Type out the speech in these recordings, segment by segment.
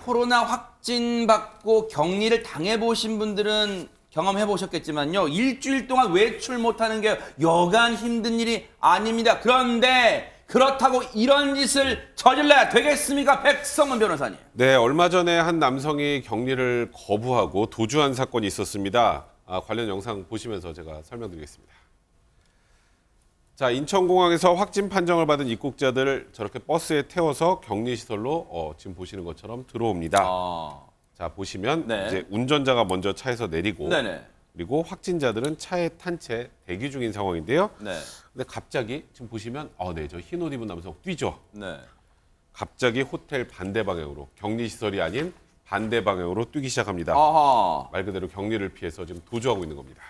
코로나 확진 받고 격리를 당해보신 분들은 경험해 보셨겠지만요. 일주일 동안 외출 못하는 게 여간 힘든 일이 아닙니다. 그런데 그렇다고 이런 짓을 저질러야 되겠습니까? 백성문 변호사님. 네, 얼마 전에 한 남성이 격리를 거부하고 도주한 사건이 있었습니다. 관련 영상 보시면서 제가 설명드리겠습니다. 자, 인천공항에서 확진 판정을 받은 입국자들을 저렇게 버스에 태워서 격리시설로 지금 보시는 것처럼 들어옵니다. 자, 보시면 네. 이제 운전자가 먼저 차에서 내리고 네네. 그리고 확진자들은 차에 탄 채 대기 중인 상황인데요. 네. 근데 갑자기 지금 보시면 네, 저 흰 옷 입은 남성 뛰죠. 네. 갑자기 호텔 반대 방향으로 격리시설이 아닌 반대 방향으로 뛰기 시작합니다. 아하. 말 그대로 격리를 피해서 지금 도주하고 있는 겁니다.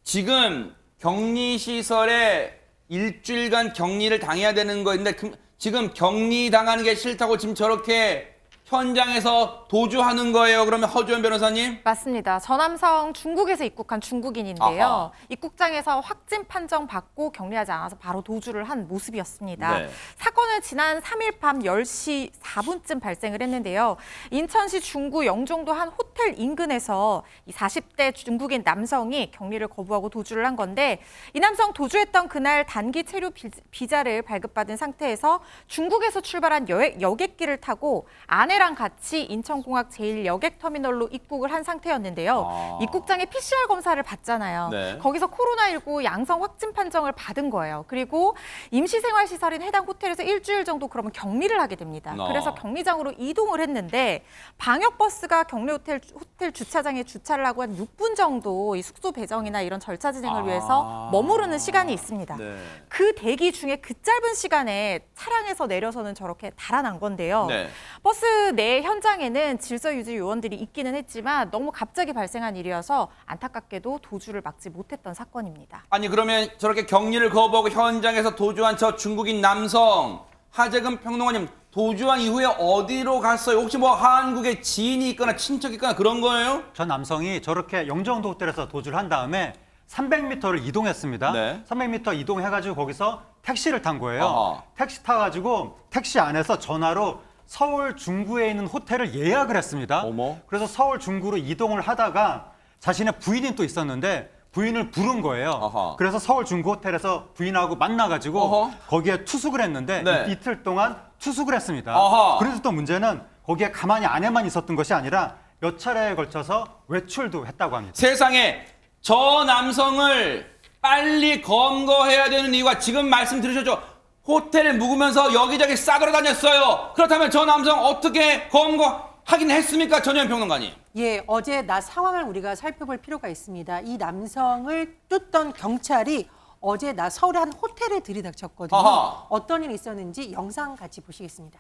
지금 격리시설에 일주일간 격리를 당해야 되는 거인데 지금 격리 당하는 게 싫다고 지금 저렇게 현장에서 도주하는 거예요. 그러면 허주연 변호사님? 맞습니다. 저 남성 중국에서 입국한 중국인인데요. 아하. 입국장에서 확진 판정 받고 격리하지 않아서 바로 도주를 한 모습이었습니다. 네. 사건은 지난 3일 밤 10시 4분쯤 발생을 했는데요. 인천시 중구 영종도 한 호텔 인근에서 이 40대 중국인 남성이 격리를 거부하고 도주를 한 건데 이 남성 도주했던 그날 단기 체류 비자를 발급받은 상태에서 중국에서 출발한 여객기를 타고 아내랑 같이 인천공항 제1여객터미널로 입국을 한 상태였는데요. 입국장에 PCR 검사를 받잖아요. 네. 거기서 코로나19 양성 확진 판정을 받은 거예요. 그리고 임시생활시설인 해당 호텔에서 일주일 정도 그러면 격리를 하게 됩니다. 그래서 격리장으로 이동을 했는데 방역버스가 격리 호텔 주차장에 주차를 하고 한 6분 정도 이 숙소 배정이나 이런 절차 진행을 위해서 머무르는 시간이 있습니다. 네. 그 대기 중에 그 짧은 시간에 차량에서 내려서는 저렇게 달아난 건데요. 네. 버스 내 현장에는 질서유지 요원들이 있기는 했지만 너무 갑자기 발생한 일이어서 안타깝게도 도주를 막지 못했던 사건입니다. 아니 그러면 저렇게 격리를 거부하고 현장에서 도주한 저 중국인 남성 하재근 평론가님 도주한 이후에 어디로 갔어요? 혹시 뭐 한국에 지인이 있거나 친척이 있거나 그런 거예요? 저 남성이 저렇게 영종도 호텔에서 도주를 한 다음에 300m를 이동했습니다. 네. 300m 이동해가지고 거기서 택시를 탄 거예요. 아하. 택시 타가지고 택시 안에서 전화로 서울 중구에 있는 호텔을 예약을 했습니다. 어머. 그래서 서울 중구로 이동을 하다가 자신의 부인이 또 있었는데 부인을 부른 거예요. 아하. 그래서 서울 중구 호텔에서 부인하고 만나가지고 어허. 거기에 투숙을 했는데 네. 이틀 동안 투숙을 했습니다. 아하. 그래서 또 문제는 거기에 가만히 아내만 있었던 것이 아니라 몇 차례에 걸쳐서 외출도 했다고 합니다. 세상에 저 남성을 빨리 검거해야 되는 이유가 지금 말씀 들으셨죠? 호텔에 묵으면서 여기저기 싸돌아다녔어요. 그렇다면 저 남성 어떻게 검거하긴 했습니까? 전현 평론가님. 예, 어제 낮 상황을 우리가 살펴볼 필요가 있습니다. 이 남성을 쫓던 경찰이 어제 낮 서울의 한 호텔에 들이닥쳤거든요. 아하. 어떤 일이 있었는지 영상 같이 보시겠습니다.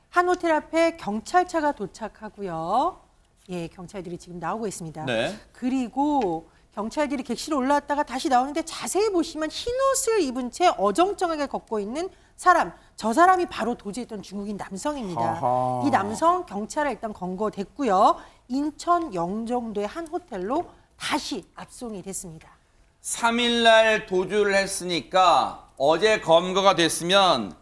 한 호텔 앞에 경찰차가 도착하고요. 예, 경찰들이 지금 나오고 있습니다. 네. 그리고 경찰들이 객실에 올라왔다가 다시 나오는데 자세히 보시면 흰옷을 입은 채 어정쩡하게 걷고 있는 사람, 저 사람이 바로 도주했던 중국인 남성입니다. 아하. 이 남성 경찰에 일단 검거됐고요. 인천 영종도의 한 호텔로 다시 압송이 됐습니다. 3일날 도주를 했으니까 어제 검거가 됐으면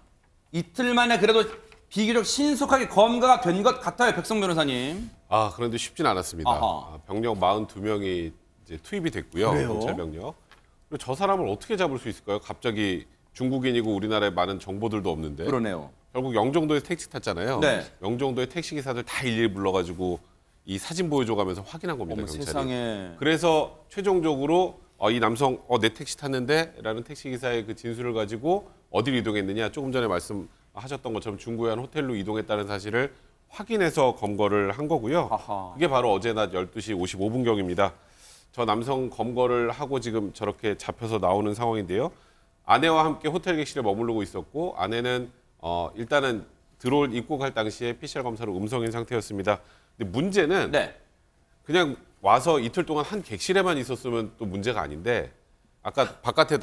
이틀 만에 그래도 비교적 신속하게 검거가 된 것 같아요. 백성 변호사님. 그런데 쉽진 않았습니다. 아하. 병력 42명이 이제 투입이 됐고요. 그래요? 경찰 병력. 그리고 저 사람을 어떻게 잡을 수 있을까요? 갑자기 중국인이고 우리나라에 많은 정보들도 없는데. 그러네요. 결국 영종도에 택시 탔잖아요. 네. 영종도에 택시 기사들 다 일일이 불러가지고 이 사진 보여줘가면서 확인한 겁니다. 어머, 경찰이. 세상에. 그래서 최종적으로 이 남성 내 택시 탔는데라는 택시 기사의 그 진술을 가지고 어디로 이동했느냐, 조금 전에 말씀하셨던 것처럼 중구의 한 호텔로 이동했다는 사실을 확인해서 검거를 한 거고요. 아하. 그게 바로 어제 낮 12시 55분경입니다. 저 남성 검거를 하고 지금 저렇게 잡혀서 나오는 상황인데요. 아내와 함께 호텔 객실에 머무르고 있었고, 아내는 일단은 입국할 당시에 PCR 검사로 음성인 상태였습니다. 근데 문제는 네. 그냥 와서 이틀 동안 한 객실에만 있었으면 또 문제가 아닌데, 아까 바깥에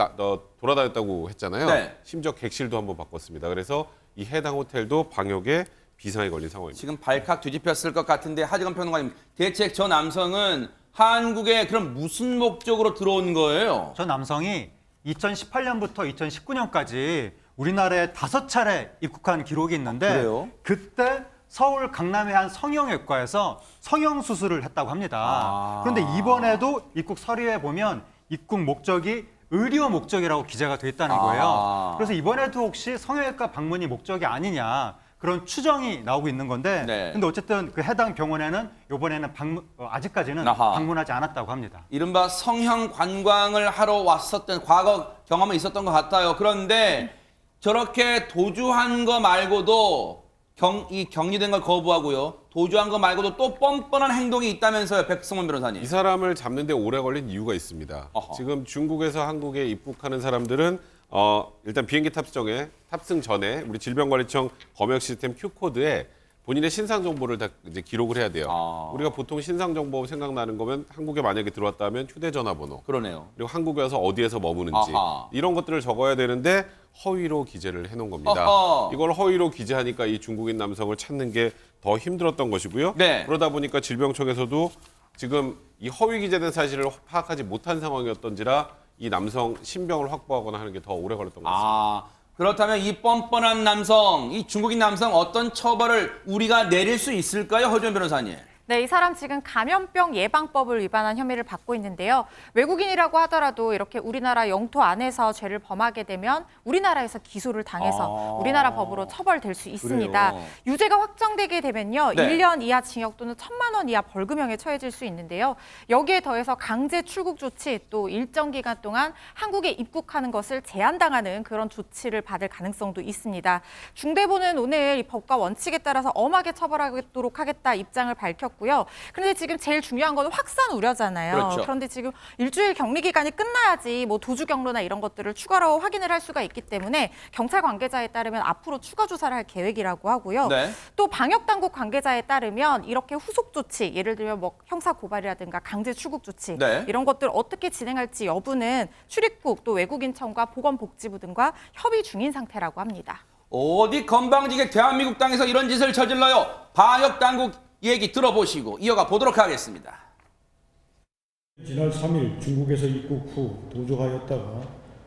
돌아다녔다고 했잖아요. 네. 심지어 객실도 한번 바꿨습니다. 그래서 이 해당 호텔도 방역에 비상이 걸린 상황입니다. 지금 발칵 뒤집혔을 것 같은데 하재근 평론가님, 대체 저 남성은 한국에 그럼 무슨 목적으로 들어온 거예요? 저 남성이 2018년부터 2019년까지 우리나라에 5차례 입국한 기록이 있는데 그래요? 그때 서울 강남의 한 성형외과에서 성형 수술을 했다고 합니다. 그런데 이번에도 입국 서류에 보면 입국 목적이 의료 목적이라고 기재가 돼 있다는 거예요. 그래서 이번에도 혹시 성형외과 방문이 목적이 아니냐 그런 추정이 나오고 있는 건데 네. 근데 어쨌든 그 해당 병원에는 이번에는 아직까지는 아하. 방문하지 않았다고 합니다. 이른바 성형 관광을 하러 왔었던 과거 경험이 있었던 것 같아요. 그런데 저렇게 도주한 거 말고도 이 격리된 걸 거부하고요. 도주한 거 말고도 또 뻔뻔한 행동이 있다면서요, 백승원 변호사님. 이 사람을 잡는데 오래 걸린 이유가 있습니다. 어허. 지금 중국에서 한국에 입국하는 사람들은 일단 비행기 탑승 전에 우리 질병관리청 검역 시스템 Q코드에 본인의 신상 정보를 다 이제 기록을 해야 돼요. 우리가 보통 신상 정보 생각나는 거면 한국에 만약에 들어왔다면 휴대전화 번호, 그러네요. 그리고 한국에 와서 어디에서 머무는지 아하. 이런 것들을 적어야 되는데 허위로 기재를 해놓은 겁니다. 어허. 이걸 허위로 기재하니까 이 중국인 남성을 찾는 게 더 힘들었던 것이고요. 네. 그러다 보니까 질병청에서도 지금 이 허위 기재된 사실을 파악하지 못한 상황이었던지라 이 남성 신병을 확보하거나 하는 게 더 오래 걸렸던 것 같습니다. 그렇다면 이 뻔뻔한 남성, 이 중국인 남성 어떤 처벌을 우리가 내릴 수 있을까요, 허주원 변호사님? 네, 이 사람 지금 감염병 예방법을 위반한 혐의를 받고 있는데요. 외국인이라고 하더라도 이렇게 우리나라 영토 안에서 죄를 범하게 되면 우리나라에서 기소를 당해서 우리나라 법으로 처벌될 수 있습니다. 그래요? 유죄가 확정되게 되면요. 네. 1년 이하 징역 또는 1,000만 원 이하 벌금형에 처해질 수 있는데요. 여기에 더해서 강제 출국 조치 또 일정 기간 동안 한국에 입국하는 것을 제한당하는 그런 조치를 받을 가능성도 있습니다. 중대본은 오늘 이 법과 원칙에 따라서 엄하게 처벌하도록 하겠다 입장을 밝혔고 그런데 지금 제일 중요한 건 확산 우려잖아요. 그렇죠. 그런데 지금 일주일 격리 기간이 끝나야지 뭐 도주 경로나 이런 것들을 추가로 확인을 할 수가 있기 때문에 경찰 관계자에 따르면 앞으로 추가 조사를 할 계획이라고 하고요. 네. 또 방역 당국 관계자에 따르면 이렇게 후속 조치, 예를 들면 뭐 형사 고발이라든가 강제 출국 조치 네. 이런 것들 어떻게 진행할지 여부는 출입국 또 외국인청과 보건복지부 등과 협의 중인 상태라고 합니다. 어디 건방지게 대한민국 땅에서 이런 짓을 저질러요. 방역 당국 얘기 들어보시고 이어가 보도록 하겠습니다. 지난 3일 중국에서 입국 후 도주하였다가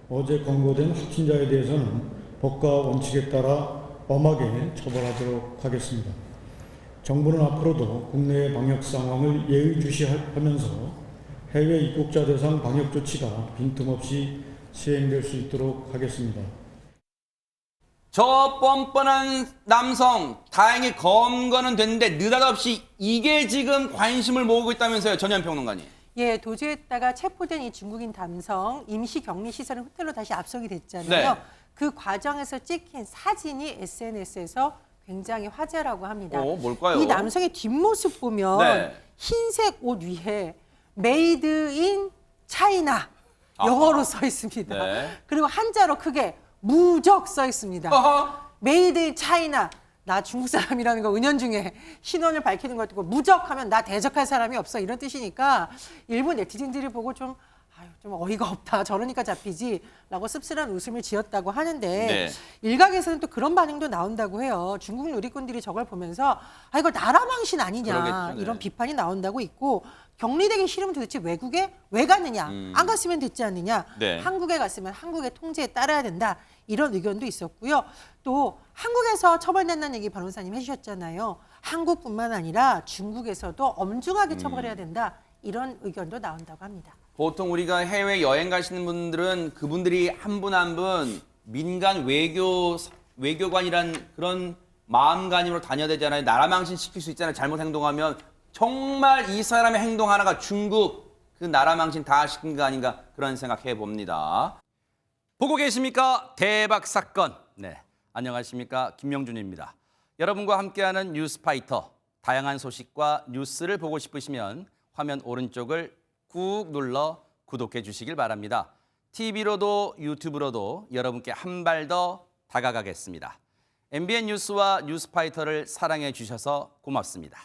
어제 검거된 확진자에 대해서는 법과 원칙에 따라 엄하게 처벌하도록 하겠습니다. 정부는 앞으로도 국내의 방역 상황을 예의주시하면서 해외 입국자 대상 방역 조치가 빈틈없이 시행될 수 있도록 하겠습니다. 저 뻔뻔한 남성 다행히 검거는 됐는데 느닷없이 이게 지금 관심을 모으고 있다면서요, 전현 평론가님. 예, 도주했다가 체포된 이 중국인 남성 임시 격리 시설은 호텔로 다시 압송이 됐잖아요. 네. 그 과정에서 찍힌 사진이 SNS에서 굉장히 화제라고 합니다. 뭘까요? 이 남성의 뒷모습 보면 네. 흰색 옷 위에 메이드 인 차이나 영어로 써 있습니다. 네. 그리고 한자로 크게 무적 써 있습니다. 메이드 인 차이나. 나 중국 사람이라는 거 은연중에 신원을 밝히는 것 같고 무적하면 나 대적할 사람이 없어 이런 뜻이니까 일본 네티즌들이 보고 좀 어이가 없다 저러니까 잡히지라고 씁쓸한 웃음을 지었다고 하는데 네. 일각에서는 또 그런 반응도 나온다고 해요. 중국 누리꾼들이 저걸 보면서 이거 나라 망신 아니냐 그러겠죠, 네. 이런 비판이 나온다고 있고 격리되기 싫으면 도대체 외국에 왜 갔느냐 안 갔으면 됐지 않느냐 네. 한국에 갔으면 한국의 통제에 따라야 된다 이런 의견도 있었고요. 또 한국에서 처벌된다는 얘기 변호사님 해주셨잖아요. 한국뿐만 아니라 중국에서도 엄중하게 처벌해야 된다 이런 의견도 나온다고 합니다. 보통 우리가 해외 여행 가시는 분들은 그분들이 한 분 한 분 민간 외교관이란 그런 마음가짐으로 다녀야 되잖아요. 나라 망신 시킬 수 있잖아요. 잘못 행동하면 정말 이 사람의 행동 하나가 중국 그 나라 망신 다 시킨 거 아닌가 그런 생각해 봅니다. 보고 계십니까? 대박 사건. 네, 안녕하십니까? 김명준입니다. 여러분과 함께하는 뉴스파이터. 다양한 소식과 뉴스를 보고 싶으시면 화면 오른쪽을 꾹 눌러 구독해 주시길 바랍니다. TV로도 유튜브로도 여러분께 한 발 더 다가가겠습니다. MBN 뉴스와 뉴스파이터를 사랑해 주셔서 고맙습니다.